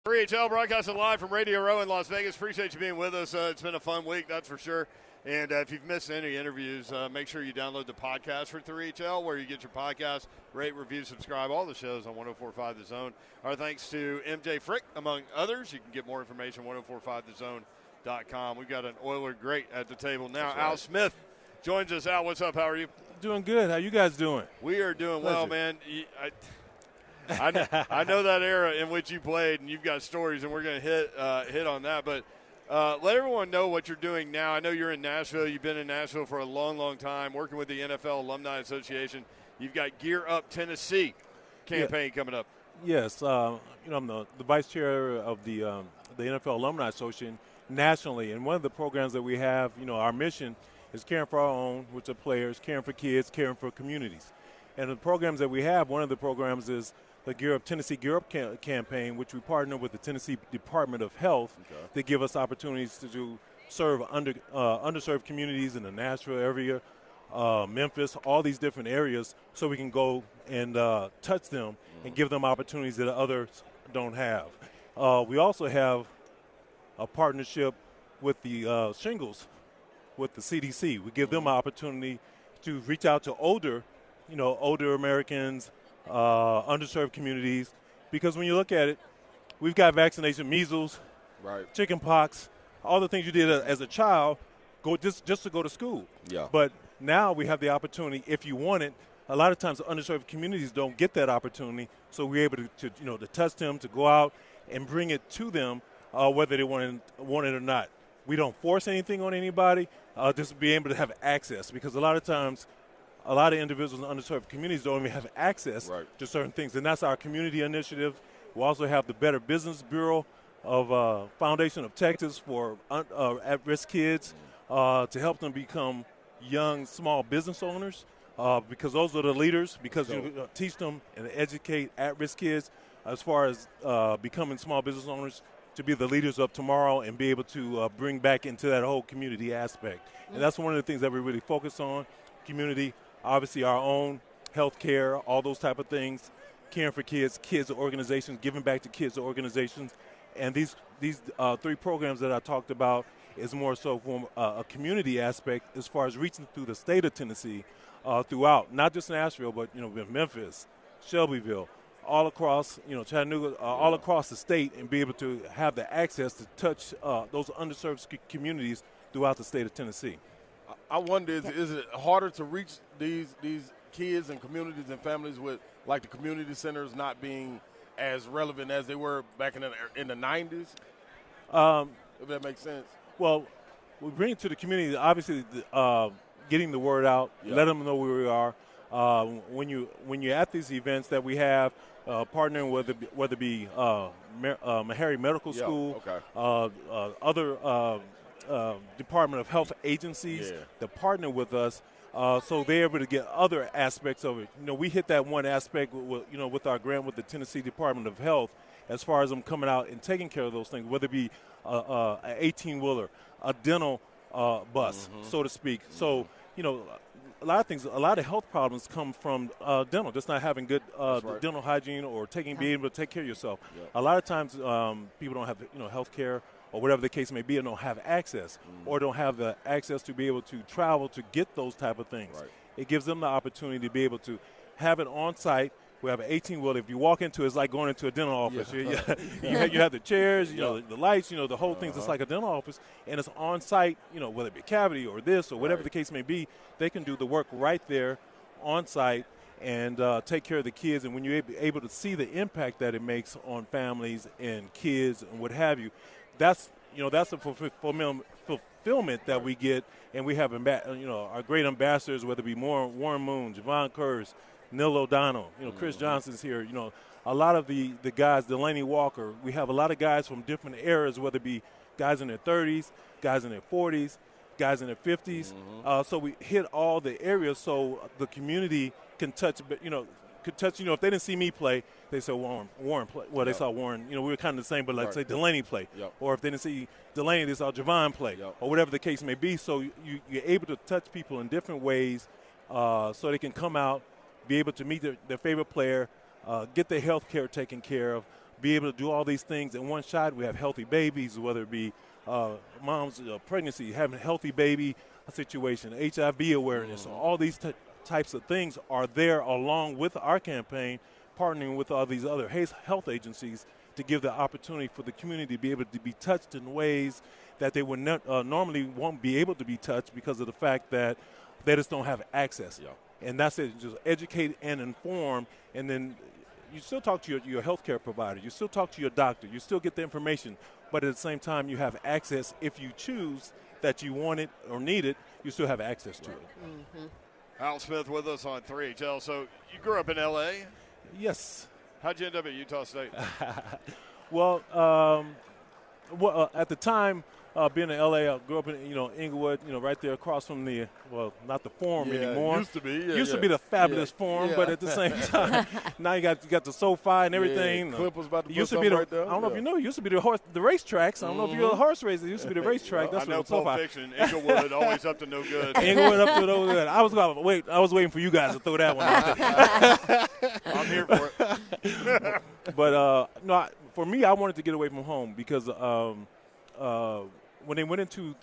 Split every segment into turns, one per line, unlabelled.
3HL broadcasting live from Radio Row in Las Vegas. Appreciate you being with us. It's been a fun week, that's for sure. And if you've missed any interviews, make sure you download the podcast for 3HL where you get your podcast, rate, review, subscribe, all the shows on 104.5 The Zone. Our thanks to MJ Frick, among others. You can get more information at 1045thezone.com. We've got an Oiler great at the table now. Right. Al Smith joins us. Al, what's up? How are you?
Doing good. How you guys doing?
We are doing well, man. I know that era in which you played, and you've got stories, and we're going to hit on that. But let everyone know what you're doing now. I know you're in Nashville. You've been in Nashville for a long, long time, working with the NFL Alumni Association. You've got Gear Up Tennessee campaign coming up.
Yes. I'm the vice chair of the NFL Alumni Association nationally, and one of the programs that we have, our mission is caring for our own, which are players, caring for kids, caring for communities. And the programs that we have, one of the programs is the Gear Up Tennessee Gear Up campaign, which we partner with the Tennessee Department of Health to give us opportunities to serve underserved communities in the Nashville area, Memphis, all these different areas, so we can go and touch them and give them opportunities that others don't have. We also have a partnership with the shingles, with the CDC. We give them an opportunity to reach out to older Americans, underserved communities, because when you look at it, we've got vaccination, measles, chicken pox, all the things you did as a child, just to go to school.
Yeah.
But now we have the opportunity, if you want it. A lot of times the underserved communities don't get that opportunity, so we're able to touch them, to go out and bring it to them, whether they want it or not. We don't force anything on anybody, just be able to have access, because a lot of times a lot of individuals in underserved communities don't even have access to certain things, and that's our community initiative. We also have the Better Business Bureau of Foundation of Texas for at-risk kids to help them become young small business owners, because those are the leaders, because you teach them and educate at-risk kids as far as becoming small business owners to be the leaders of tomorrow and be able to bring back into that whole community aspect. And that's one of the things that we really focus on, community. Obviously, our own health care, all those type of things, caring for kids organizations, giving back to kids organizations. And these three programs that I talked about is more so from a community aspect as far as reaching through the state of Tennessee throughout, not just Nashville, but, Memphis, Shelbyville, all across, Chattanooga, all across the state, and be able to have the access to touch those underserved communities throughout the state of Tennessee.
I wonder, is it harder to reach these kids and communities and families with, like, the community centers not being as relevant as they were back in the 90s? If that makes sense.
Well, we bring it to the community, obviously, getting the word out, let them know where we are. When you're at these events that we have, partnering whether it be Meharry Medical School, other Department of Health agencies that partner with us, so they're able to get other aspects of it. We hit that one aspect with our grant with the Tennessee Department of Health, as far as them coming out and taking care of those things, whether it be an 18-wheeler, a dental bus, so to speak. So, a lot of health problems come from dental, just not having good dental hygiene or being able to take care of yourself. A lot of times people don't have health care or whatever the case may be, and don't have access or don't have the access to be able to travel to get those type of things. It gives them the opportunity to be able to have it on site. We have an 18-wheeler. If you walk into it, it's like going into a dental office. You have the chairs, the lights, the whole thing's just like a dental office, and it's on site, whether it be a cavity or this or whatever the case may be, they can do the work right there on site and take care of the kids. And when you're able to see the impact that it makes on families and kids and what have you, that's a fulfillment that we get. And we have our great ambassadors, whether it be Warren Moon, Javon Kurz, Neil O'Donnell, Chris Johnson's here, a lot of the guys, Delaney Walker. We have a lot of guys from different eras, whether it be guys in their 30s, guys in their 40s, guys in their 50s. So we hit all the areas so the community can touch, if they didn't see me play, they saw Warren play. Well, they saw Warren, we were kind of the same, but say Delaney play. Or if they didn't see Delaney, they saw Javon play, or whatever the case may be. So you're able to touch people in different ways so they can come out, be able to meet their favorite player, get their health care taken care of, be able to do all these things in one shot. We have healthy babies, whether it be mom's pregnancy, having a healthy baby situation, HIV awareness, all these types of things are there along with our campaign, partnering with all these other health agencies to give the opportunity for the community to be able to be touched in ways that they would not, normally won't be able to be touched because of the fact that they just don't have access.
Yeah.
And that's it, just educate and inform, and then you still talk to your healthcare provider, you still talk to your doctor, you still get the information, but at the same time you have access. If you choose that you want it or need it, you still have access to it.
Mm-hmm. Al Smith with us on 3HL. So you grew up in L.A.?
Yes.
How'd you end up at Utah State?
Well, at the time, being in L.A., I grew up in, Inglewood, right there across from the, not the Forum anymore.
Used to be.
Used to be the fabulous Forum, but at the same time, now you got the SoFi and everything.
Clip was about to
used
put
to be
right there.
I don't know if you know, it used to be the racetracks. I don't know if you're a horse racer. It used to be the racetrack. That's
I know
what
Pulp
SoFi.
Fiction. Inglewood, always up to no good.
Inglewood up to no good. I was waiting for you guys to throw that one out there.
I'm here for it.
But no, for me, I wanted to get away from home because when they went into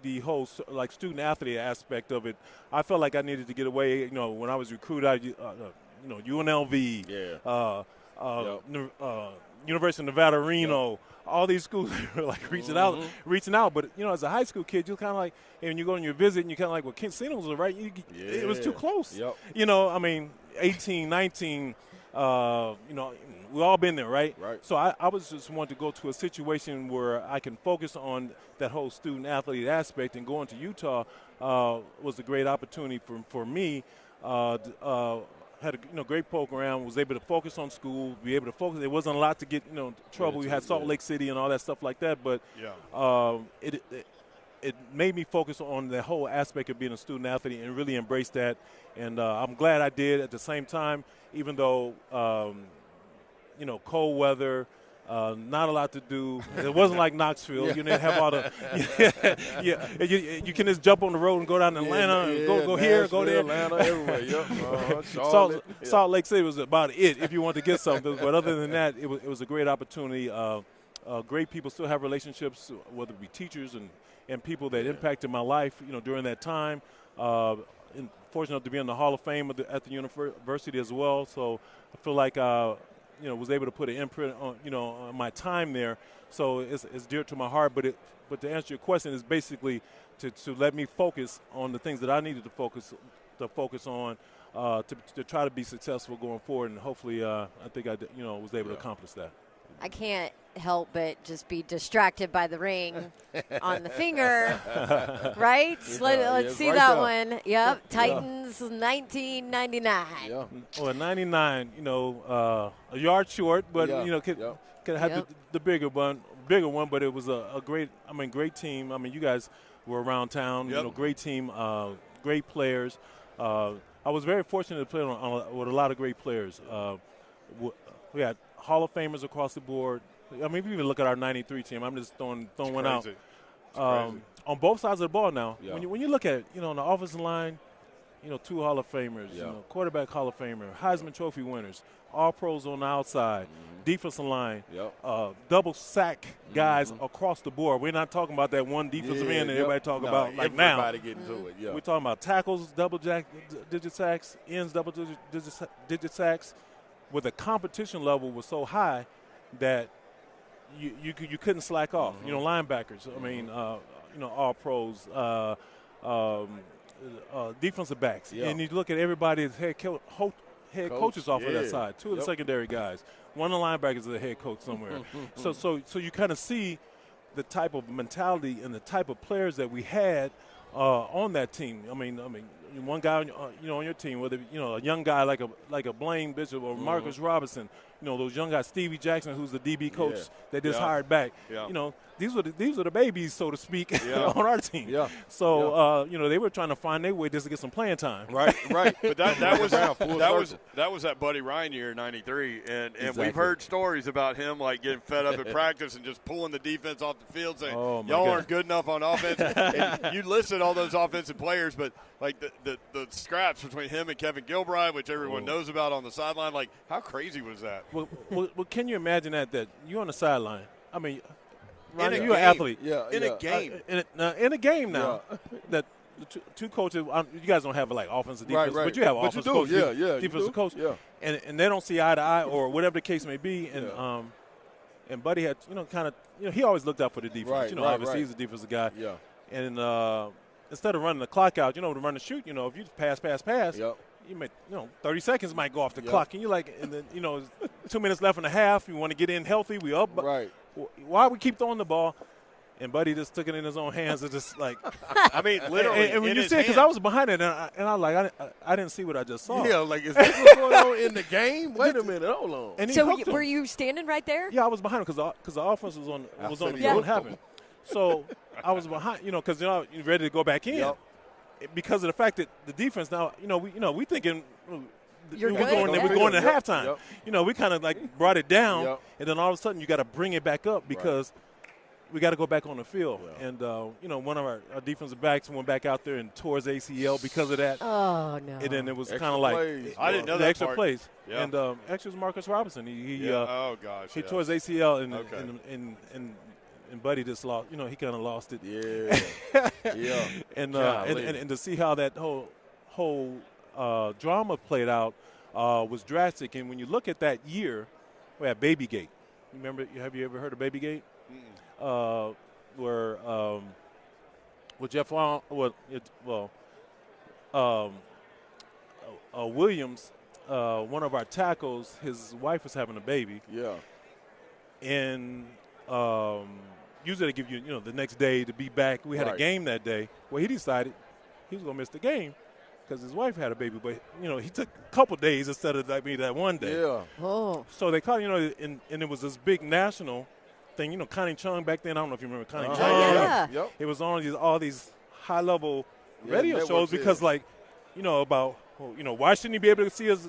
the whole student athlete aspect of it, I felt like I needed to get away. When I was recruited, UNLV, University of Nevada, Reno, all these schools were reaching out. But as a high school kid, you're kind of like, and when you go on your visit, and you're kind of like, well, Encino's was right. It was too close.
Yep.
18, 19. We've all been there, right?
Right.
So I was just wanting to go to a situation where I can focus on that whole student-athlete aspect, and going to Utah was a great opportunity for me. Had a great program, was able to focus on school, be able to focus. There wasn't a lot to get trouble. We had Salt Lake City and all that stuff like that, but it made me focus on the whole aspect of being a student athlete and really embrace that. And I'm glad I did. At the same time, even though cold weather, not a lot to do. It wasn't like Knoxville. You didn't have all the you can just jump on the road and go down to Atlanta and go here, go there.
Atlanta, everywhere.
Salt Lake City was about it if you want to get something. But other than that, it was a great opportunity. Great people, still have relationships, whether it be teachers and people that impacted my life, during that time. And fortunate to be in the Hall of Fame at the university as well. So I feel like was able to put an imprint on on my time there. So it's dear to my heart. But to answer your question, is basically to let me focus on the things that I needed to focus on to try to be successful going forward. And hopefully, I think I was able to accomplish that.
I can't help but just be distracted by the ring on the finger, right? Let's see that
there.
one. Yep, Titans 1999.
Yeah.
Well, 99, a yard short, but could have the bigger one. But it was a great team. You guys were around town. Great team, great players. I was very fortunate to play with a lot of great players. We had Hall of Famers across the board. If you even look at our 93 team, I'm just throwing one out. On both sides of the ball now. Yeah. When you look at it, on the offensive line, 2 Hall of Famers, quarterback Hall of Famer, Heisman Trophy winners, all pros on the outside, defensive line, double sack guys across the board. We're not talking about that one defensive end that everybody talk about now.
Everybody getting to it,
We're talking about tackles, digit sacks, ends, digit sacks, where the competition level was so high that you couldn't slack off. Linebackers, all pros, defensive backs. And you look at everybody's head coaches off of that side. 2 of the secondary guys. One of the linebackers is a head coach somewhere. So you kind of see the type of mentality and the type of players that we had on that team. One guy on your team, whether a young guy like a Blaine Bishop or Marcus Robinson, those young guys, Stevie Jackson, who's the DB coach that just hired back. These were the babies, so to speak, on our team. So they were trying to find their way just to get some playing time.
Right.
But that was that Buddy Ryan year, '93, and we've heard stories about him getting fed up at practice and just pulling the defense off the field, saying y'all aren't good enough on offense. And you listed all those offensive players, but the scraps between him and Kevin Gilbride, which everyone knows about on the sideline. Like, how crazy was that?
Well, can you imagine that you're on the sideline? I mean, Ronnie,
In a
you're an
game.
athlete.
In a game.
In a game now, that the two coaches, you guys don't have like offensive defense,
Right.
but you have offensive coach, defensive coach,
Yeah.
and they don't see eye to eye or whatever the case may be. And Buddy had kind of he always looked out for the defense. Obviously he's a defensive guy.
Yeah.
And instead of running the clock out, to run and shoot, if you pass,
Yep.
you may 30 seconds might go off the clock, and you're like, and then 2 minutes left in the half, you want to get in healthy, we up,
Right.
Why we keep throwing the ball? And Buddy just took it in his own hands and just like,
I mean, literally.
And when
in
you
his
see it, because
hand.
I was behind it, and I didn't see what I just saw.
Yeah, like, is this what's going on in the game? Wait a minute, hold on.
And he
So
hooked him.
were you standing right there?
Yeah, I was behind him because the offense was on the
said
field
he
and
hooked
happened. So I was behind, because you're ready to go back in.
Yep.
Because of the fact that the defense now, we thinking
You're
we're
good,
going
yeah.
we're going to
Yep,
halftime.
yep.
We kind of like brought it down,
Yep.
and then all of a sudden you got to bring it back up because we got to go back on the field.
Yeah.
And one of our defensive backs went back out there and tore his ACL because of that.
Oh no!
And then it was
Extra
kind of like
plays.
I didn't know
the
that
extra
part.
plays.
Yeah.
And actually, it was Marcus Robinson. He
oh gosh.
he
yes.
tore his ACL
Okay.
and Buddy just lost. He kind of lost it.
Yeah. Yeah.
And to see how that whole drama played out was drastic. And when you look at that year, we had Babygate. Remember? Have you ever heard of Babygate? Where Jeff Williams, one of our tackles, his wife was having a baby.
Yeah.
And usually they give you, the next day to be back. We had a game that day. Well, he decided he was going to miss the game because his wife had a baby. But, he took a couple days instead of that one day.
Yeah.
Oh.
So they called, and it was this big national thing. Connie Chung back then, I don't know if you remember Connie Chung.
Yeah.
Yep.
It was on all these high-level radio
networks,
shows because, about why shouldn't he be able to see his,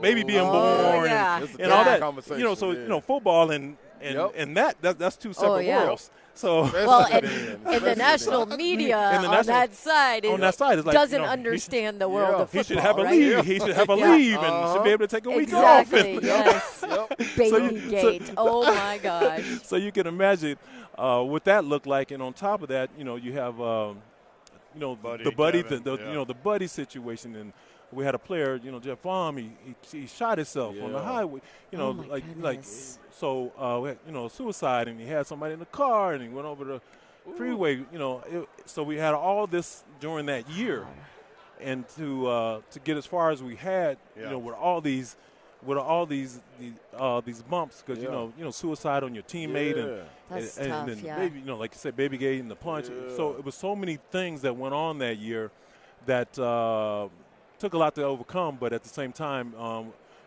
baby being born
yeah.
and all that.
Conversation,
So football and that's two separate
yeah.
worlds. So
Well, and the national media
And the
on
national-
that side
is like,
doesn't understand the world of
he
football.
should have a
right?
leave. He should have a leave and should be able to take a week off.
Exactly. Yes.
Yep.
Babygate. Oh my gosh.
So you can imagine what that looked like, and on top of that, you have
Buddy,
the buddy,
Kevin,
the buddy situation, and we had a player, Jeff Baum, he shot himself on the highway,
Oh my goodness.
so we had, suicide, and he had somebody in the car, and he went over the freeway, so we had all this during that year, and to get as far as we had, with all these bumps, because suicide on your teammate and
That's
and
tough,
then
yeah.
baby, like you said, Babygate and the punch. So it was so many things that went on that year that took a lot to overcome. But at the same time,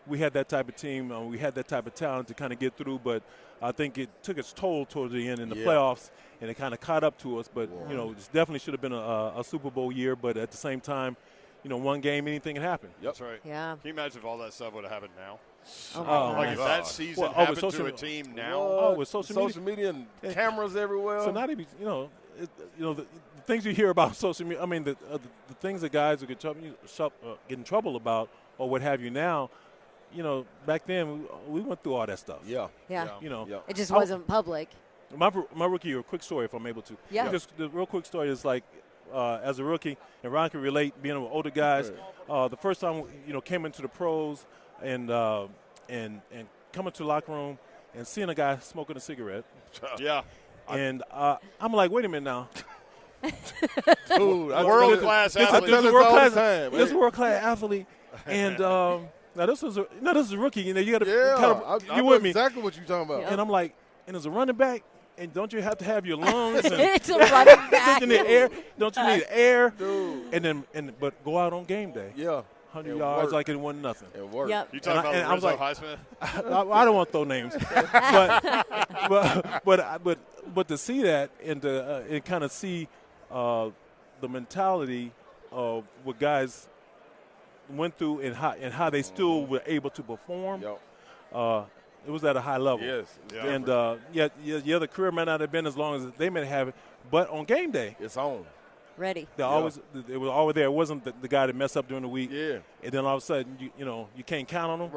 we had that type of team, we had that type of talent to kind of get through. But I think it took its toll towards the end in the playoffs, and it kind of caught up to us. But it definitely should have been a Super Bowl year. But at the same time, one game, anything can happen.
That's right.
Yeah.
Can you imagine if all that stuff would have happened now?
Oh my
Like
gosh.
if that season
Well,
happened
social-
to a team now.
Oh, with social
media and cameras everywhere.
So not even the things you hear about social media. I mean, the things that guys who get in trouble about or what have you now. Back then we went through all that stuff.
Yeah. It just
I-
wasn't public.
My rookie year, a quick story if I'm able to.
Yeah.
Just the real quick story is like as a rookie, and Ron can relate being with older guys. The first time came into the pros and coming to the locker room and seeing a guy smoking a cigarette.
Yeah.
And I'm like, wait a minute now.
Dude,
World class
This
athlete.
is a
all
world
the
class.
time.
This is a world class athlete, and now this is a rookie. You got to
I
you
know
with me?
exactly what you're talking about.
And I'm like, and as a running back, and don't you have to have your lungs and
It's a running back.
in the air? Don't you need air?
Dude.
But go out on game day.
Yeah.
100
It
yards
worked.
like it wasn't nothing.
It worked.
Yep.
You talking about
And I was
Rizzo
like-
Heisman?
I don't want to throw names, but to see that and to kind of see the mentality of what guys went through and how they still were able to perform.
Yep.
It was at a high level.
Yes.
Yeah.
And the career might not have been as long as they may have it, but on game day,
It's on.
Ready.
They always they were always there. It wasn't the guy that messed up during the week.
Yeah.
And then all of a sudden, you can't count on them.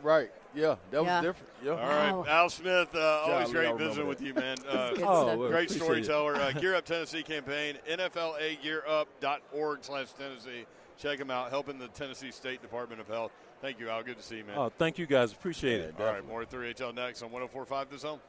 Right. Yeah, that was different. Yeah.
All right, Al Smith, always
Golly, I
great visiting
remember
with you, man.
Good stuff.
well,
Great
appreciate
storyteller. Gear Up Tennessee campaign, NFLAGearUp.org/Tennessee. Check them out, helping the Tennessee State Department of Health. Thank you, Al. Good to see you, man.
Oh, thank you guys. Appreciate it.
All right, more 3HL next on 104.5 The Zone.